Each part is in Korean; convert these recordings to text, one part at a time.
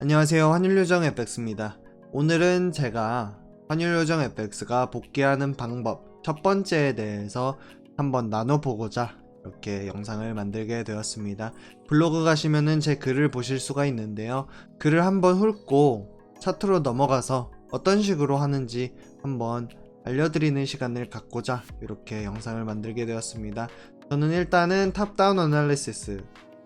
안녕하세요. 환율요정 FX입니다. 오늘은 제가 환율요정 FX가 복귀하는 방법 첫 번째에 대해서 한번 나눠보고자 이렇게 영상을 만들게 되었습니다. 블로그 가시면은 제 글을 보실 수가 있는데요. 글을 한번 훑고 차트로 넘어가서 어떤 식으로 하는지 한번 알려드리는 시간을 갖고자 이렇게 영상을 만들게 되었습니다. 저는 일단은 탑다운 어널리시스,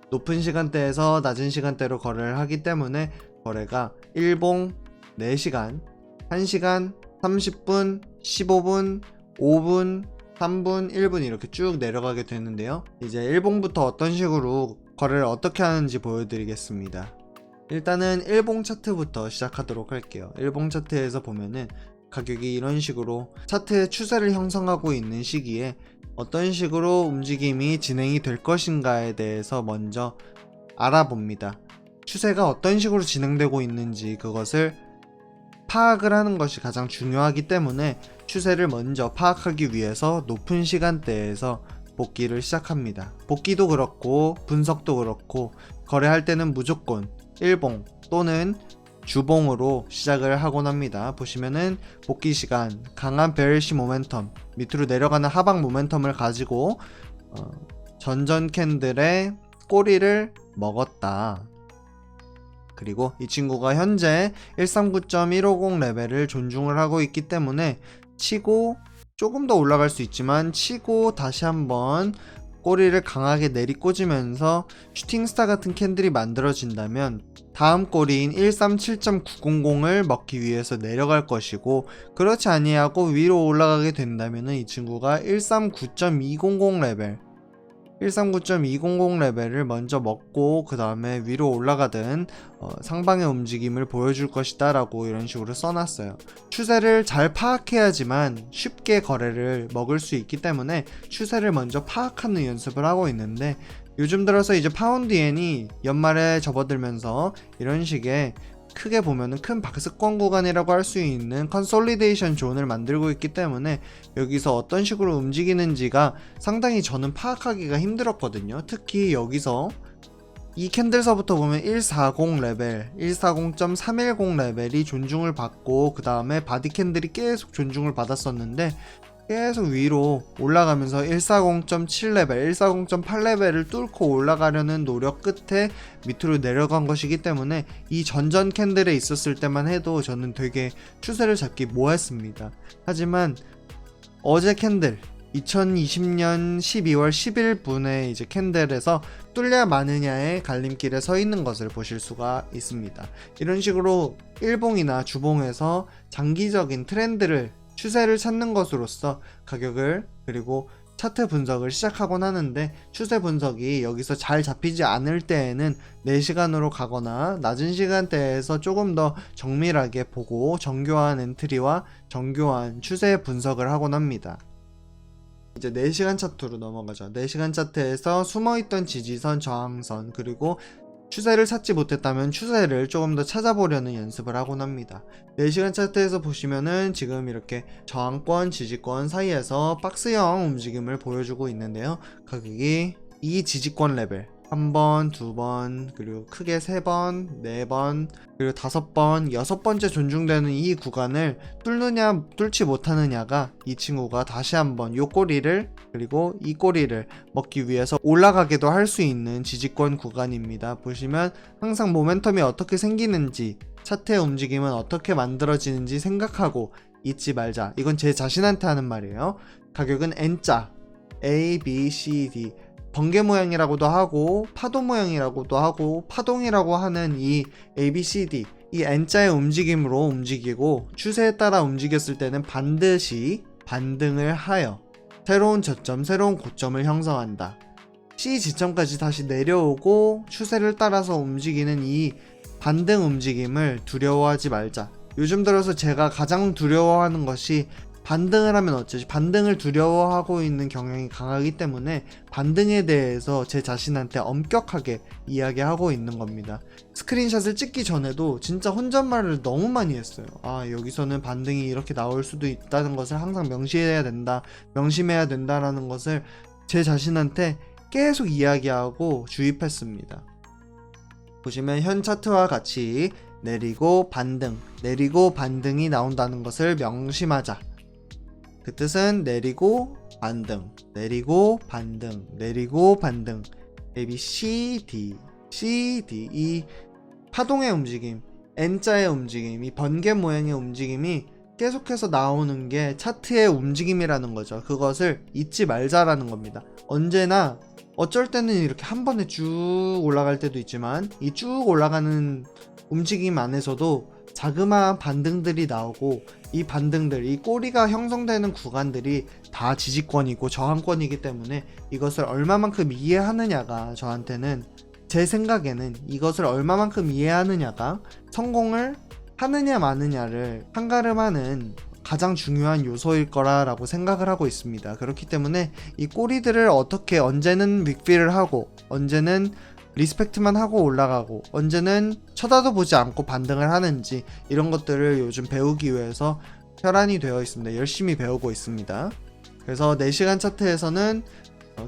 높은 시간대에서 낮은 시간대로 거래를 하기 때문에 거래가 일봉 4시간, 1시간, 30분, 15분, 5분, 3분, 1분 이렇게 쭉 내려가게 되는데요. 이제 일봉부터 어떤 식으로 거래를 어떻게 하는지 보여드리겠습니다. 일단은 일봉 차트부터 시작하도록 할게요. 일봉 차트에서 보면은 가격이 이런 식으로 차트의 추세를 형성하고 있는 시기에 어떤 식으로 움직임이 진행이 될 것인가에 대해서 먼저 알아봅니다. 추세가 어떤 식으로 진행되고 있는지 그것을 파악을 하는 것이 가장 중요하기 때문에 추세를 먼저 파악하기 위해서 높은 시간대에서 복귀를 시작합니다. 복귀도 그렇고 분석도 그렇고 거래할 때는 무조건 일봉 또는 주봉으로 시작을 하곤 합니다. 보시면은 복귀 시간, 강한 베어리시 모멘텀, 밑으로 내려가는 하방 모멘텀을 가지고 전전 캔들의 꼬리를 먹었다. 그리고 이 친구가 현재 139.150 레벨을 존중을 하고 있기 때문에 치고 조금 더 올라갈 수 있지만 치고 다시 한번 꼬리를 강하게 내리꽂으면서 슈팅스타 같은 캔들이 만들어진다면 다음 꼬리인 137.900을 먹기 위해서 내려갈 것이고, 그렇지 아니하고 위로 올라가게 된다면 이 친구가 139.200 레벨 139.200 레벨을 먼저 먹고 그 다음에 위로 올라가든 상방의 움직임을 보여줄 것이다 라고 이런 식으로 써놨어요. 추세를 잘 파악해야지만 쉽게 거래를 먹을 수 있기 때문에 추세를 먼저 파악하는 연습을 하고 있는데, 요즘 들어서 이제 파운드엔이 연말에 접어들면서 이런 식의 크게 보면은 큰 박스권 구간이라고 할 수 있는 컨솔리데이션 존을 만들고 있기 때문에 여기서 어떤 식으로 움직이는지가 상당히 저는 파악하기가 힘들었거든요. 특히 여기서 이 캔들서부터 보면 140 레벨, 140.310 레벨이 존중을 받고 그 다음에 바디 캔들이 계속 존중을 받았었는데 계속 위로 올라가면서 140.7레벨, 140.8레벨을 뚫고 올라가려는 노력 끝에 밑으로 내려간 것이기 때문에 이 전전 캔들에 있었을 때만 해도 저는 되게 추세를 잡기 모했습니다. 하지만 어제 캔들 2020년 12월 10일분의 이제 캔들에서 뚫냐 마느냐의 갈림길에 서 있는 것을 보실 수가 있습니다. 이런 식으로 일봉이나 주봉에서 장기적인 트렌드를 추세를 찾는 것으로서 가격을 그리고 차트 분석을 시작하곤 하는데, 추세 분석이 여기서 잘 잡히지 않을 때에는 4시간으로 가거나 낮은 시간대에서 조금 더 정밀하게 보고 정교한 엔트리와 정교한 추세 분석을 하곤 합니다. 이제 4시간 차트로 넘어가죠. 4시간 차트에서 숨어있던 지지선, 저항선, 그리고 추세를 찾지 못했다면 추세를 조금 더 찾아보려는 연습을 하곤 합니다. 4시간 차트에서 보시면은 지금 이렇게 저항권, 지지권 사이에서 박스형 움직임을 보여주고 있는데요. 가격이 이 지지권 레벨 1번, 2번, 그리고 크게 3번, 4번, 그리고 5번, 6번째 존중되는 이 구간을 뚫느냐 뚫지 못하느냐가 이 친구가 다시 한번 요 꼬리를 그리고 이 꼬리를 먹기 위해서 올라가기도 할 수 있는 지지권 구간입니다. 보시면 항상 모멘텀이 어떻게 생기는지, 차트의 움직임은 어떻게 만들어지는지 생각하고 있지 말자. 이건 제 자신한테 하는 말이에요. 가격은 N자 A, B, C, D 번개 모양이라고도 하고 파도 모양이라고도 하고 파동이라고 하는 이 ABCD, 이 N자의 움직임으로 움직이고 추세에 따라 움직였을 때는 반드시 반등을 하여 새로운 저점, 새로운 고점을 형성한다. C 지점까지 다시 내려오고 추세를 따라서 움직이는 이 반등 움직임을 두려워하지 말자. 요즘 들어서 제가 가장 두려워하는 것이 반등을 하면 어쩌지? 반등을 두려워하고 있는 경향이 강하기 때문에 반등에 대해서 제 자신한테 엄격하게 이야기하고 있는 겁니다. 스크린샷을 찍기 전에도 진짜 혼잣말을 너무 많이 했어요. 여기서는 반등이 이렇게 나올 수도 있다는 것을 항상 명심해야 된다라는 것을 제 자신한테 계속 이야기하고 주입했습니다. 보시면 현 차트와 같이 내리고 반등, 내리고 반등이 나온다는 것을 명심하자. 그 뜻은 내리고 반등, 내리고 반등, 내리고 반등. A, B, C, D, C, D, 이 파동의 움직임, N자의 움직임, 이 번개 모양의 움직임이 계속해서 나오는 게 차트의 움직임이라는 거죠. 그것을 잊지 말자라는 겁니다. 언제나 어쩔 때는 이렇게 한 번에 쭉 올라갈 때도 있지만 이 쭉 올라가는 움직임 안에서도 자그마한 반등들이 나오고 이 반등들, 이 꼬리가 형성되는 구간들이 다 지지권이고 저항권이기 때문에 이것을 얼마만큼 이해하느냐가 저한테는, 제 생각에는 이것을 얼마만큼 이해하느냐가 성공을 하느냐 마느냐를 판가름하는 가장 중요한 요소일 거라고 생각을 하고 있습니다. 그렇기 때문에 이 꼬리들을 어떻게 언제는 빅필을 하고 언제는 리스펙트만 하고 올라가고 언제는 쳐다도 보지 않고 반등을 하는지 이런 것들을 요즘 배우기 위해서 혈안이 되어 있습니다. 열심히 배우고 있습니다. 그래서 4시간 차트에서는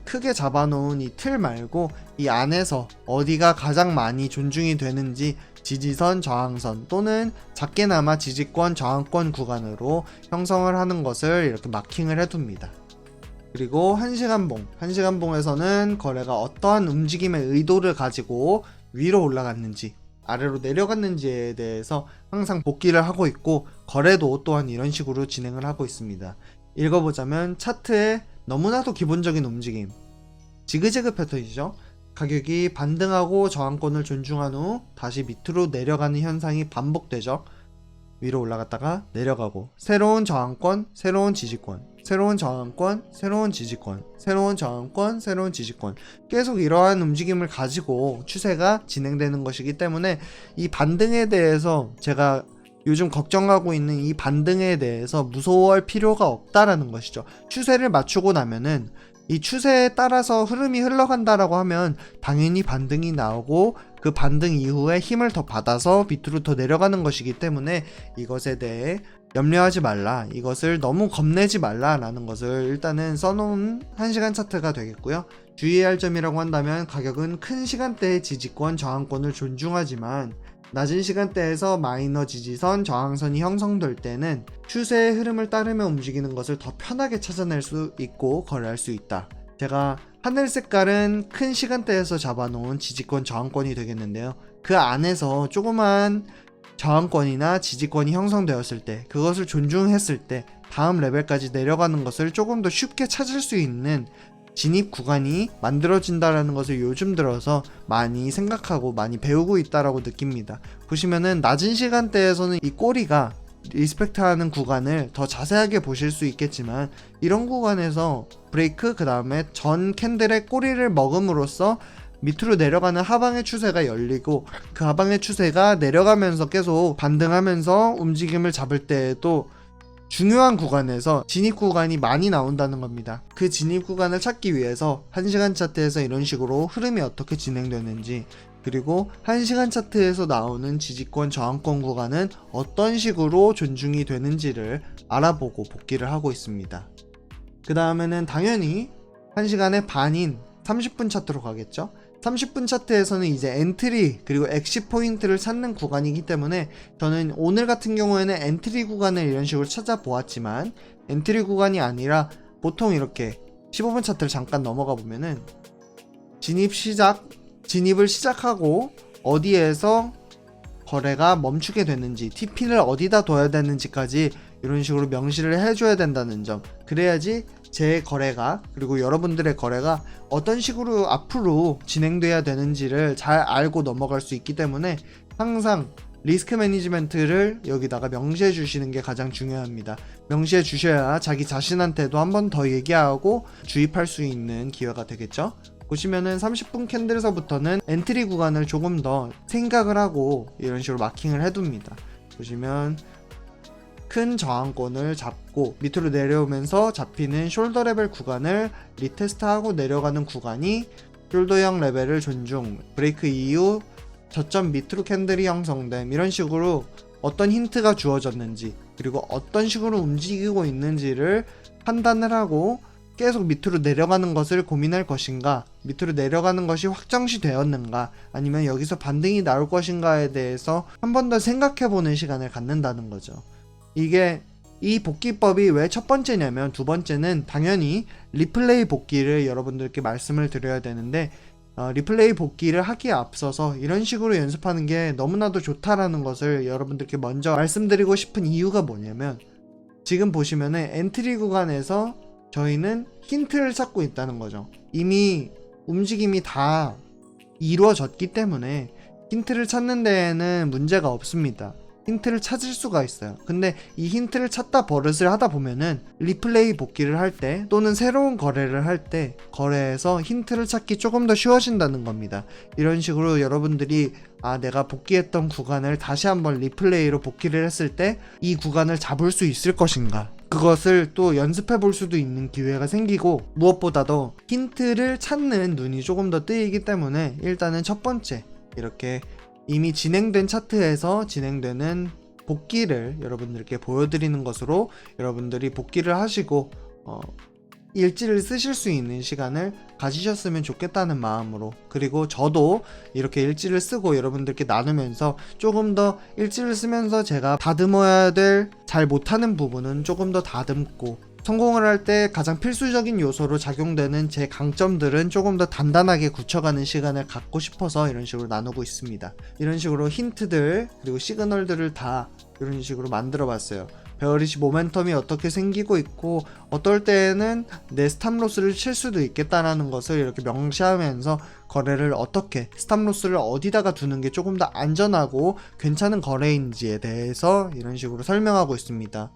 크게 잡아놓은 이 틀 말고 이 안에서 어디가 가장 많이 존중이 되는지 지지선, 저항선 또는 작게나마 지지권, 저항권 구간으로 형성을 하는 것을 이렇게 마킹을 해둡니다. 그리고 1시간봉, 1시간봉에서는 거래가 어떠한 움직임의 의도를 가지고 위로 올라갔는지 아래로 내려갔는지에 대해서 항상 복기를 하고 있고 거래도 또한 이런 식으로 진행을 하고 있습니다. 읽어보자면 차트의 너무나도 기본적인 움직임, 지그재그 패턴이죠. 가격이 반등하고 저항권을 존중한 후 다시 밑으로 내려가는 현상이 반복되죠. 위로 올라갔다가 내려가고 새로운 저항권, 새로운 지지권, 새로운 저항권, 새로운 지지권, 새로운 저항권, 새로운 지지권, 계속 이러한 움직임을 가지고 추세가 진행되는 것이기 때문에 이 반등에 대해서 제가 요즘 걱정하고 있는 이 반등에 대해서 무서워할 필요가 없다라는 것이죠. 추세를 맞추고 나면은 이 추세에 따라서 흐름이 흘러간다라고 하면 당연히 반등이 나오고 그 반등 이후에 힘을 더 받아서 밑으로 더 내려가는 것이기 때문에 이것에 대해 염려하지 말라, 이것을 너무 겁내지 말라라는 것을 일단은 써놓은 1시간 차트가 되겠고요. 주의해야 할 점이라고 한다면 가격은 큰 시간대의 지지권, 저항권을 존중하지만 낮은 시간대에서 마이너 지지선, 저항선이 형성될 때는 추세의 흐름을 따르며 움직이는 것을 더 편하게 찾아낼 수 있고 거래할 수 있다. 제가 하늘 색깔은 큰 시간대에서 잡아놓은 지지권, 저항권이 되겠는데요. 그 안에서 조그만 저항권이나 지지권이 형성되었을 때 그것을 존중했을 때 다음 레벨까지 내려가는 것을 조금 더 쉽게 찾을 수 있는 진입 구간이 만들어진다라는 것을 요즘 들어서 많이 생각하고 많이 배우고 있다라고 느낍니다. 보시면은 낮은 시간대에서는 이 꼬리가 리스펙트하는 구간을 더 자세하게 보실 수 있겠지만 이런 구간에서 브레이크 그 다음에 전 캔들의 꼬리를 먹음으로써 밑으로 내려가는 하방의 추세가 열리고 그 하방의 추세가 내려가면서 계속 반등하면서 움직임을 잡을 때에도 중요한 구간에서 진입 구간이 많이 나온다는 겁니다. 그 진입 구간을 찾기 위해서 1시간 차트에서 이런 식으로 흐름이 어떻게 진행되는지, 그리고 1시간 차트에서 나오는 지지권, 저항권 구간은 어떤 식으로 존중이 되는지를 알아보고 복기를 하고 있습니다. 그 다음에는 당연히 1시간의 반인 30분 차트로 가겠죠. 30분 차트에서는 이제 엔트리 그리고 엑시 포인트를 찾는 구간이기 때문에 저는 오늘 같은 경우에는 엔트리 구간을 이런 식으로 찾아보았지만 엔트리 구간이 아니라 보통 이렇게 15분 차트를 잠깐 넘어가 보면은 진입을 시작하고 어디에서 거래가 멈추게 되는지, TP를 어디다 둬야 되는지까지 이런 식으로 명시를 해줘야 된다는 점, 그래야지 제 거래가 그리고 여러분들의 거래가 어떤 식으로 앞으로 진행돼야 되는지를 잘 알고 넘어갈 수 있기 때문에 항상 리스크 매니지먼트를 여기다가 명시해 주시는 게 가장 중요합니다. 명시해 주셔야 자기 자신한테도 한 번 더 얘기하고 주입할 수 있는 기회가 되겠죠. 보시면은 30분 캔들에서부터는 엔트리 구간을 조금 더 생각을 하고 이런 식으로 마킹을 해둡니다. 보시면 큰 저항권을 잡고 밑으로 내려오면서 잡히는 숄더 레벨 구간을 리테스트하고 내려가는 구간이 숄더형 레벨을 존중, 브레이크 이후 저점 밑으로 캔들이 형성됨, 이런 식으로 어떤 힌트가 주어졌는지 그리고 어떤 식으로 움직이고 있는지를 판단을 하고 계속 밑으로 내려가는 것을 고민할 것인가, 밑으로 내려가는 것이 확정시 되었는가, 아니면 여기서 반등이 나올 것인가에 대해서 한 번 더 생각해보는 시간을 갖는다는 거죠. 이게 이 복귀법이 왜 첫 번째냐면, 두 번째는 당연히 리플레이 복귀를 여러분들께 말씀을 드려야 되는데, 리플레이 복귀를 하기에 앞서서 이런 식으로 연습하는 게 너무나도 좋다라는 것을 여러분들께 먼저 말씀드리고 싶은 이유가 뭐냐면, 지금 보시면은 엔트리 구간에서 저희는 힌트를 찾고 있다는 거죠. 이미 움직임이 다 이루어졌기 때문에 힌트를 찾는 데에는 문제가 없습니다. 힌트를 찾을 수가 있어요. 근데 이 힌트를 찾다 버릇을 하다 보면은 리플레이 복귀를 할 때, 또는 새로운 거래를 할 때 거래에서 힌트를 찾기 조금 더 쉬워진다는 겁니다. 이런 식으로 여러분들이 내가 복귀했던 구간을 다시 한번 리플레이로 복귀를 했을 때 이 구간을 잡을 수 있을 것인가, 그것을 또 연습해 볼 수도 있는 기회가 생기고, 무엇보다도 힌트를 찾는 눈이 조금 더 뜨이기 때문에 일단은 첫 번째, 이렇게 이미 진행된 차트에서 진행되는 복귀를 여러분들께 보여드리는 것으로 여러분들이 복귀를 하시고 일지를 쓰실 수 있는 시간을 가지셨으면 좋겠다는 마음으로, 그리고 저도 이렇게 일지를 쓰고 여러분들께 나누면서 조금 더 일지를 쓰면서 제가 다듬어야 될, 잘 못하는 부분은 조금 더 다듬고, 성공을 할 때 가장 필수적인 요소로 작용되는 제 강점들은 조금 더 단단하게 굳혀가는 시간을 갖고 싶어서 이런 식으로 나누고 있습니다. 이런 식으로 힌트들 그리고 시그널들을 다 이런 식으로 만들어 봤어요. 베어리시 모멘텀이 어떻게 생기고 있고, 어떨 때에는 내 스탑로스를 칠 수도 있겠다라는 것을 이렇게 명시하면서 거래를 어떻게, 스탑로스를 어디다가 두는 게 조금 더 안전하고 괜찮은 거래인지에 대해서 이런 식으로 설명하고 있습니다.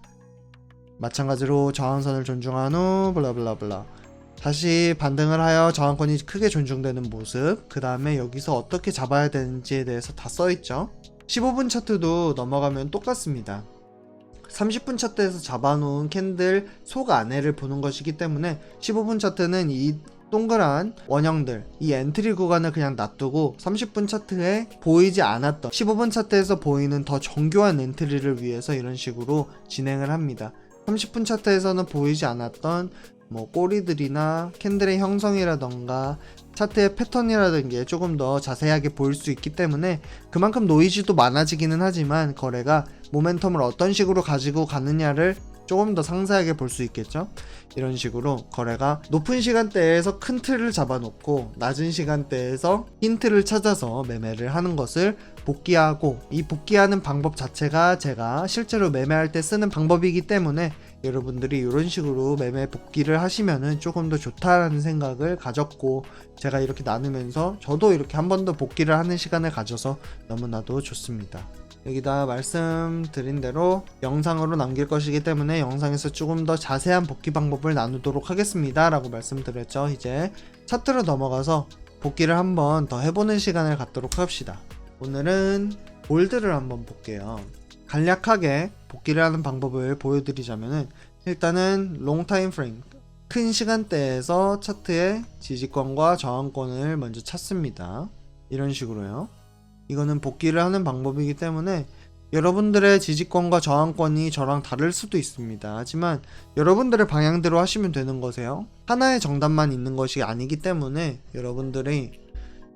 마찬가지로 저항선을 존중한 후 블라블라블라, 다시 반등을 하여 저항권이 크게 존중되는 모습, 그 다음에 여기서 어떻게 잡아야 되는지에 대해서 다 써있죠. 15분 차트도 넘어가면 똑같습니다. 30분 차트에서 잡아놓은 캔들 속 안에를 보는 것이기 때문에 15분 차트는 이 동그란 원형들, 이 엔트리 구간을 그냥 놔두고 30분 차트에 보이지 않았던 15분 차트에서 보이는 더 정교한 엔트리를 위해서 이런 식으로 진행을 합니다. 30분 차트에서는 보이지 않았던 꼬리들이나 캔들의 형성이라던가 차트의 패턴이라는 게 조금 더 자세하게 보일 수 있기 때문에 그만큼 노이즈도 많아지기는 하지만 거래가 모멘텀을 어떤 식으로 가지고 가느냐를 조금 더 상세하게 볼 수 있겠죠. 이런 식으로 거래가 높은 시간대에서 큰 틀을 잡아놓고 낮은 시간대에서 힌트를 찾아서 매매를 하는 것을 복귀하고, 이 복귀하는 방법 자체가 제가 실제로 매매할 때 쓰는 방법이기 때문에 여러분들이 이런 식으로 매매 복귀를 하시면은 조금 더 좋다라는 생각을 가졌고, 제가 이렇게 나누면서 저도 이렇게 한 번 더 복귀를 하는 시간을 가져서 너무나도 좋습니다. 여기다 말씀드린 대로 영상으로 남길 것이기 때문에 영상에서 조금 더 자세한 복귀 방법을 나누도록 하겠습니다 라고 말씀드렸죠. 이제 차트로 넘어가서 복귀를 한번 더 해보는 시간을 갖도록 합시다. 오늘은 골드를 한번 볼게요. 간략하게 복귀를 하는 방법을 보여드리자면은, 일단은 롱 타임 프레임, 큰 시간대에서 차트의 지지권과 저항권을 먼저 찾습니다. 이런 식으로요. 이거는 복귀를 하는 방법이기 때문에 여러분들의 지지권과 저항권이 저랑 다를 수도 있습니다. 하지만 여러분들의 방향대로 하시면 되는 거세요. 하나의 정답만 있는 것이 아니기 때문에 여러분들이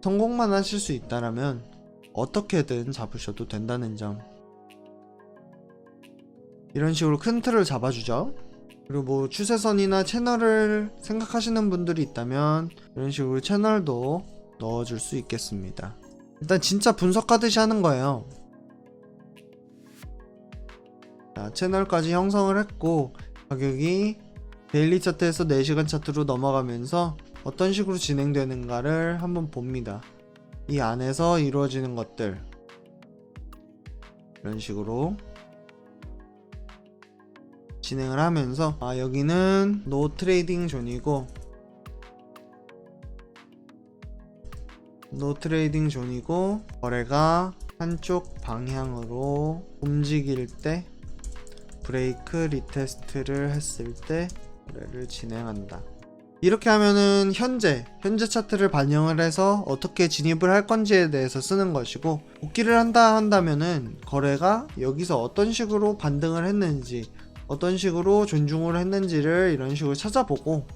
성공만 하실 수 있다라면 어떻게든 잡으셔도 된다는 점. 이런 식으로 큰 틀을 잡아주죠. 그리고 추세선이나 채널을 생각하시는 분들이 있다면 이런 식으로 채널도 넣어줄 수 있겠습니다. 일단 진짜 분석하듯이 하는 거예요. 자, 채널까지 형성을 했고, 가격이 데일리 차트에서 4시간 차트로 넘어가면서 어떤 식으로 진행되는가를 한번 봅니다. 이 안에서 이루어지는 것들, 이런 식으로 진행을 하면서 여기는 노 트레이딩 존이고, 거래가 한쪽 방향으로 움직일 때, 브레이크 리테스트를 했을 때 거래를 진행한다. 이렇게 하면은 현재 차트를 반영을 해서 어떻게 진입을 할 건지에 대해서 쓰는 것이고, 복귀를 한다면은 거래가 여기서 어떤 식으로 반등을 했는지, 어떤 식으로 존중을 했는지를 이런 식으로 찾아보고,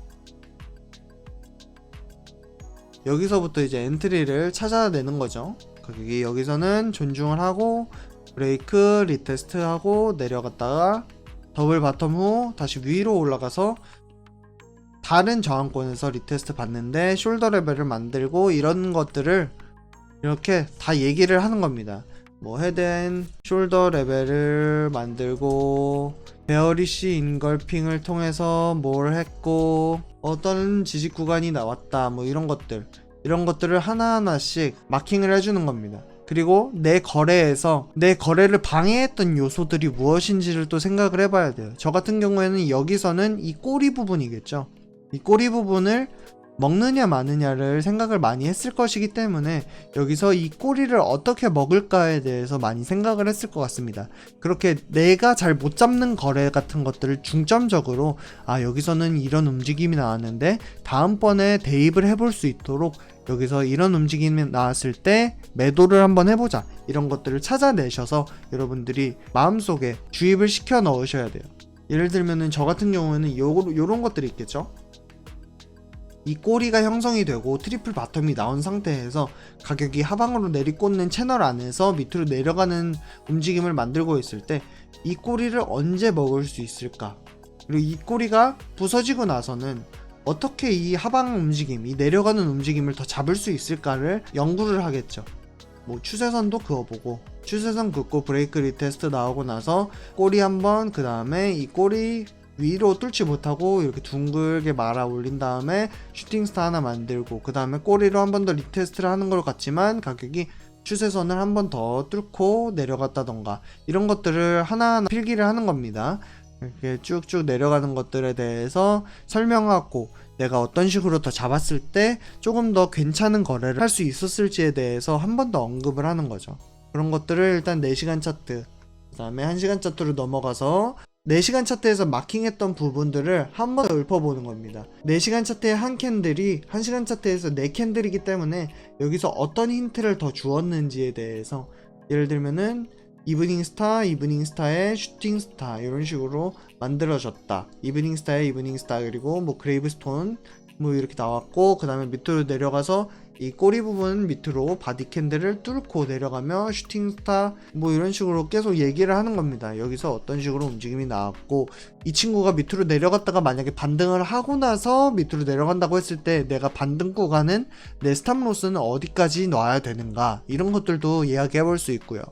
여기서부터 이제 엔트리를 찾아내는 거죠. 가격이 여기서는 존중을 하고 브레이크 리테스트 하고 내려갔다가 더블 바텀 후 다시 위로 올라가서 다른 저항권에서 리테스트 받는데 숄더 레벨을 만들고 이런 것들을 이렇게 다 얘기를 하는 겁니다. 뭐 헤드앤 숄더 레벨을 만들고 베어리시 인걸핑을 통해서 뭘 했고 어떤 지지 구간이 나왔다 뭐 이런 것들을 하나하나씩 마킹을 해주는 겁니다. 그리고 내 거래에서 내 거래를 방해했던 요소들이 무엇인지를 또 생각을 해봐야 돼요. 저 같은 경우에는 여기서는 이 꼬리 부분이겠죠. 이 꼬리 부분을 먹느냐 마느냐를 생각을 많이 했을 것이기 때문에 여기서 이 꼬리를 어떻게 먹을까에 대해서 많이 생각을 했을 것 같습니다. 그렇게 내가 잘 못 잡는 거래 같은 것들을 중점적으로 여기서는 이런 움직임이 나왔는데 다음번에 대입을 해볼 수 있도록 여기서 이런 움직임이 나왔을 때 매도를 한번 해보자, 이런 것들을 찾아내셔서 여러분들이 마음속에 주입을 시켜 넣으셔야 돼요. 예를 들면은 저 같은 경우에는 요런 것들이 있겠죠. 이 꼬리가 형성이 되고 트리플 바텀이 나온 상태에서 가격이 하방으로 내리꽂는 채널 안에서 밑으로 내려가는 움직임을 만들고 있을 때 이 꼬리를 언제 먹을 수 있을까, 그리고 이 꼬리가 부서지고 나서는 어떻게 이 하방 움직임, 이 내려가는 움직임을 더 잡을 수 있을까를 연구를 하겠죠. 뭐 추세선도 그어보고, 추세선 긋고 브레이크 리테스트 나오고 나서 꼬리 한번, 그 다음에 이 꼬리 위로 뚫지 못하고 이렇게 둥글게 말아 올린 다음에 슈팅스타 하나 만들고, 그 다음에 꼬리로 한 번 더 리테스트를 하는 것 같지만 가격이 추세선을 한 번 더 뚫고 내려갔다던가 이런 것들을 하나하나 필기를 하는 겁니다. 이렇게 쭉쭉 내려가는 것들에 대해서 설명하고 내가 어떤 식으로 더 잡았을 때 조금 더 괜찮은 거래를 할 수 있었을지에 대해서 한 번 더 언급을 하는 거죠. 그런 것들을 일단 4시간 차트, 그 다음에 1시간 차트로 넘어가서 4시간 차트에서 마킹했던 부분들을 한 번 더 읊어보는 겁니다. 4시간 차트의 한 캔들이 1시간 차트에서 4캔들이기 때문에 여기서 어떤 힌트를 더 주었는지에 대해서, 예를 들면은 이브닝 스타의 슈팅 스타 이런 식으로 만들어졌다. 이브닝 스타 그리고 뭐 그레이브스톤 뭐 이렇게 나왔고, 그 다음에 밑으로 내려가서 이 꼬리 부분 밑으로 바디 캔들을 뚫고 내려가며 슈팅 스타 뭐 이런 식으로 계속 얘기를 하는 겁니다. 여기서 어떤 식으로 움직임이 나왔고, 이 친구가 밑으로 내려갔다가 만약에 반등을 하고 나서 밑으로 내려간다고 했을 때 내가 반등 구간은 내 스탑로스는 어디까지 놔야 되는가, 이런 것들도 이야기해 볼 수 있고요.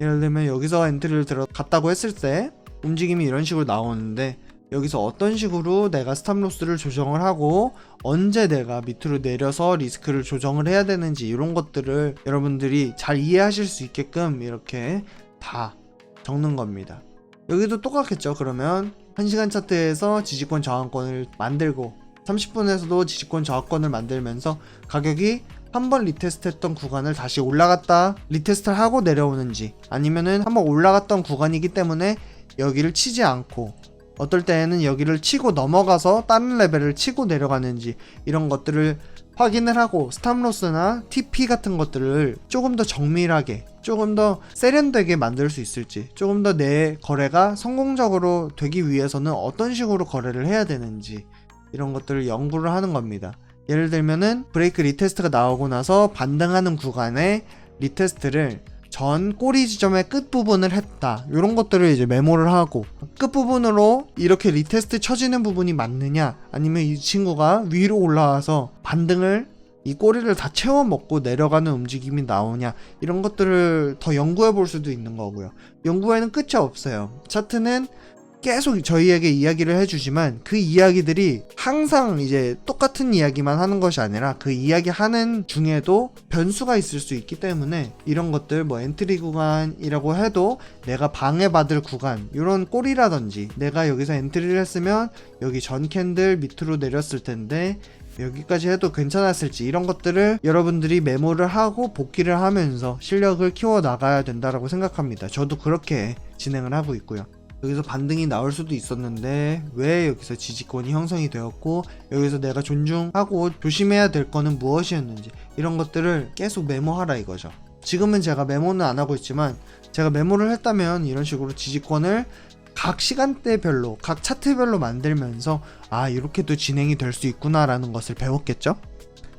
예를 들면 여기서 엔트리를 들어갔다고 했을 때 움직임이 이런 식으로 나오는데 여기서 어떤 식으로 내가 스탑로스를 조정을 하고 언제 내가 밑으로 내려서 리스크를 조정을 해야 되는지, 이런 것들을 여러분들이 잘 이해하실 수 있게끔 이렇게 다 적는 겁니다. 여기도 똑같겠죠. 그러면 1시간 차트에서 지지권 저항권을 만들고 30분에서도 지지권 저항권을 만들면서 가격이 한번 리테스트 했던 구간을 다시 올라갔다 리테스트를 하고 내려오는지, 아니면은 한번 올라갔던 구간이기 때문에 여기를 치지 않고 어떨 때에는 여기를 치고 넘어가서 다른 레벨을 치고 내려가는지, 이런 것들을 확인을 하고 스탑로스나 TP 같은 것들을 조금 더 정밀하게, 조금 더 세련되게 만들 수 있을지, 조금 더 내 거래가 성공적으로 되기 위해서는 어떤 식으로 거래를 해야 되는지, 이런 것들을 연구를 하는 겁니다. 예를 들면은 브레이크 리테스트가 나오고 나서 반등하는 구간에 리테스트를 전 꼬리 지점의 끝부분을 했다, 이런 것들을 이제 메모를 하고, 끝부분으로 이렇게 리테스트 쳐지는 부분이 맞느냐, 아니면 이 친구가 위로 올라와서 반등을 이 꼬리를 다 채워 먹고 내려가는 움직임이 나오냐, 이런 것들을 더 연구해 볼 수도 있는 거고요. 연구에는 끝이 없어요. 차트는 계속 저희에게 이야기를 해주지만 그 이야기들이 항상 이제 똑같은 이야기만 하는 것이 아니라 그 이야기 하는 중에도 변수가 있을 수 있기 때문에 이런 것들, 뭐 엔트리 구간이라고 해도 내가 방해받을 구간, 이런 꼬리라든지 내가 여기서 엔트리를 했으면 여기 전 캔들 밑으로 내렸을 텐데 여기까지 해도 괜찮았을지, 이런 것들을 여러분들이 메모를 하고 복기를 하면서 실력을 키워 나가야 된다라고 생각합니다. 저도 그렇게 진행을 하고 있고요. 여기서 반등이 나올 수도 있었는데 왜 여기서 지지권이 형성이 되었고, 여기서 내가 존중하고 조심해야 될 거는 무엇이었는지, 이런 것들을 계속 메모하라 이거죠. 지금은 제가 메모는 안 하고 있지만 제가 메모를 했다면 이런 식으로 지지권을 각 시간대별로, 각 차트별로 만들면서 이렇게도 진행이 될 수 있구나 라는 것을 배웠겠죠.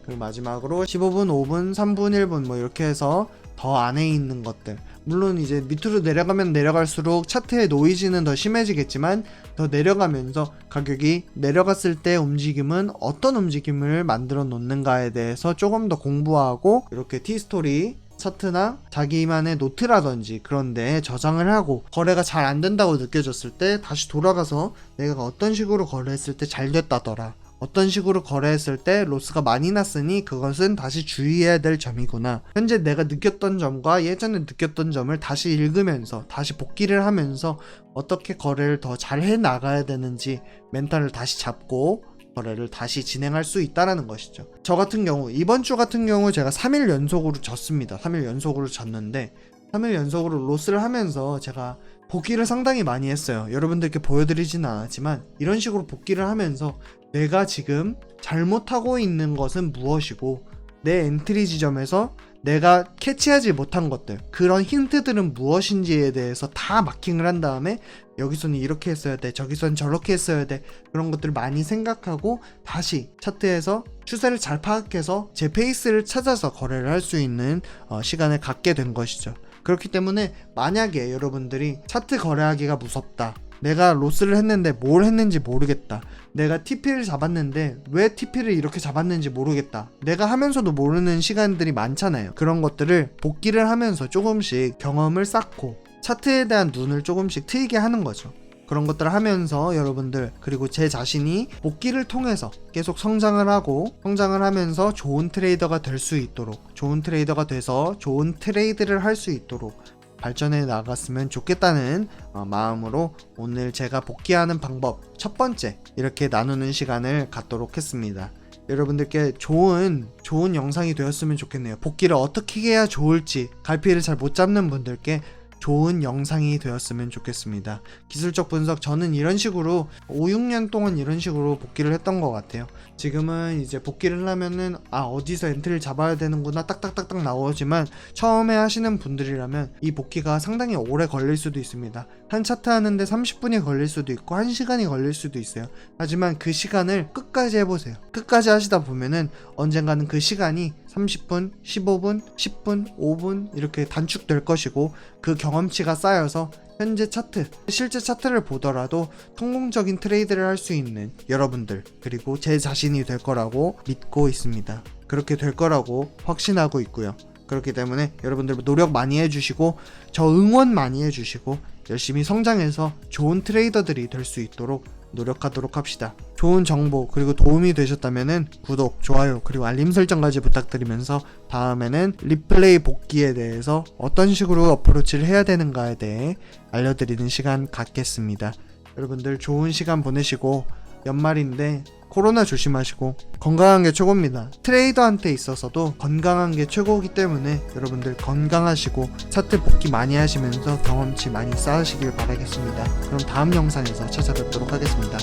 그리고 마지막으로 15분, 5분, 3분, 1분 뭐 이렇게 해서 더 안에 있는 것들, 물론 이제 밑으로 내려가면 내려갈수록 차트의 노이즈는 더 심해지겠지만 더 내려가면서 가격이 내려갔을 때 움직임은 어떤 움직임을 만들어 놓는가에 대해서 조금 더 공부하고, 이렇게 T스토리 차트나 자기만의 노트라든지 그런 데에 저장을 하고, 거래가 잘 안 된다고 느껴졌을 때 다시 돌아가서 내가 어떤 식으로 거래했을 때 잘 됐다더라, 어떤 식으로 거래했을 때 로스가 많이 났으니 그것은 다시 주의해야 될 점이구나, 현재 내가 느꼈던 점과 예전에 느꼈던 점을 다시 읽으면서 다시 복기를 하면서 어떻게 거래를 더 잘 해 나가야 되는지 멘탈을 다시 잡고 거래를 다시 진행할 수 있다라는 것이죠. 저 같은 경우, 이번 주 같은 경우 제가 3일 연속으로 졌습니다. 3일 연속으로 졌는데 3일 연속으로 로스를 하면서 제가 복기를 상당히 많이 했어요. 여러분들께 보여드리지는 않았지만 이런 식으로 복기를 하면서 내가 지금 잘못하고 있는 것은 무엇이고, 내 엔트리 지점에서 내가 캐치하지 못한 것들, 그런 힌트들은 무엇인지에 대해서 다 마킹을 한 다음에 여기서는 이렇게 했어야 돼, 저기서는 저렇게 했어야 돼, 그런 것들을 많이 생각하고 다시 차트에서 추세를 잘 파악해서 제 페이스를 찾아서 거래를 할 수 있는 시간을 갖게 된 것이죠. 그렇기 때문에 만약에 여러분들이 차트 거래하기가 무섭다, 내가 로스를 했는데 뭘 했는지 모르겠다, 내가 TP를 잡았는데 왜 TP를 이렇게 잡았는지 모르겠다, 내가 하면서도 모르는 시간들이 많잖아요. 그런 것들을 복기를 하면서 조금씩 경험을 쌓고 차트에 대한 눈을 조금씩 트이게 하는 거죠. 그런 것들을 하면서 여러분들, 그리고 제 자신이 복기를 통해서 계속 성장을 하고, 성장을 하면서 좋은 트레이더가 될 수 있도록, 좋은 트레이더가 돼서 좋은 트레이드를 할 수 있도록 발전해 나갔으면 좋겠다는 마음으로 오늘 제가 복귀하는 방법 첫 번째 이렇게 나누는 시간을 갖도록 했습니다. 여러분들께 좋은 영상이 되었으면 좋겠네요. 복귀를 어떻게 해야 좋을지 갈피를 잘 못 잡는 분들께 좋은 영상이 되었으면 좋겠습니다. 기술적 분석, 저는 이런 식으로 5, 6년 동안 이런 식으로 복귀를 했던 것 같아요. 지금은 이제 복귀를 하면은 어디서 엔트리를 잡아야 되는구나 딱딱딱딱 나오지만, 처음에 하시는 분들이라면 이 복귀가 상당히 오래 걸릴 수도 있습니다. 한 차트 하는데 30분이 걸릴 수도 있고 1시간이 걸릴 수도 있어요. 하지만 그 시간을 끝까지 해보세요. 끝까지 하시다 보면은 언젠가는 그 시간이 30분, 15분, 10분, 5분 이렇게 단축될 것이고, 그 경험치가 쌓여서 현재 차트, 실제 차트를 보더라도 성공적인 트레이드를 할 수 있는 여러분들, 그리고 제 자신이 될 거라고 믿고 있습니다. 그렇게 될 거라고 확신하고 있고요. 그렇기 때문에 여러분들 노력 많이 해주시고 저 응원 많이 해주시고 열심히 성장해서 좋은 트레이더들이 될 수 있도록 노력하도록 합시다. 좋은 정보 그리고 도움이 되셨다면 구독, 좋아요 그리고 알림 설정까지 부탁드리면서 다음에는 리플레이 복귀에 대해서 어떤 식으로 어프로치를 해야 되는가에 대해 알려드리는 시간 갖겠습니다. 여러분들 좋은 시간 보내시고, 연말인데 코로나 조심하시고 건강한 게 최고입니다. 트레이더한테 있어서도 건강한 게 최고이기 때문에 여러분들 건강하시고 차트 복귀 많이 하시면서 경험치 많이 쌓으시길 바라겠습니다. 그럼 다음 영상에서 찾아뵙도록 하겠습니다.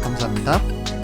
감사합니다.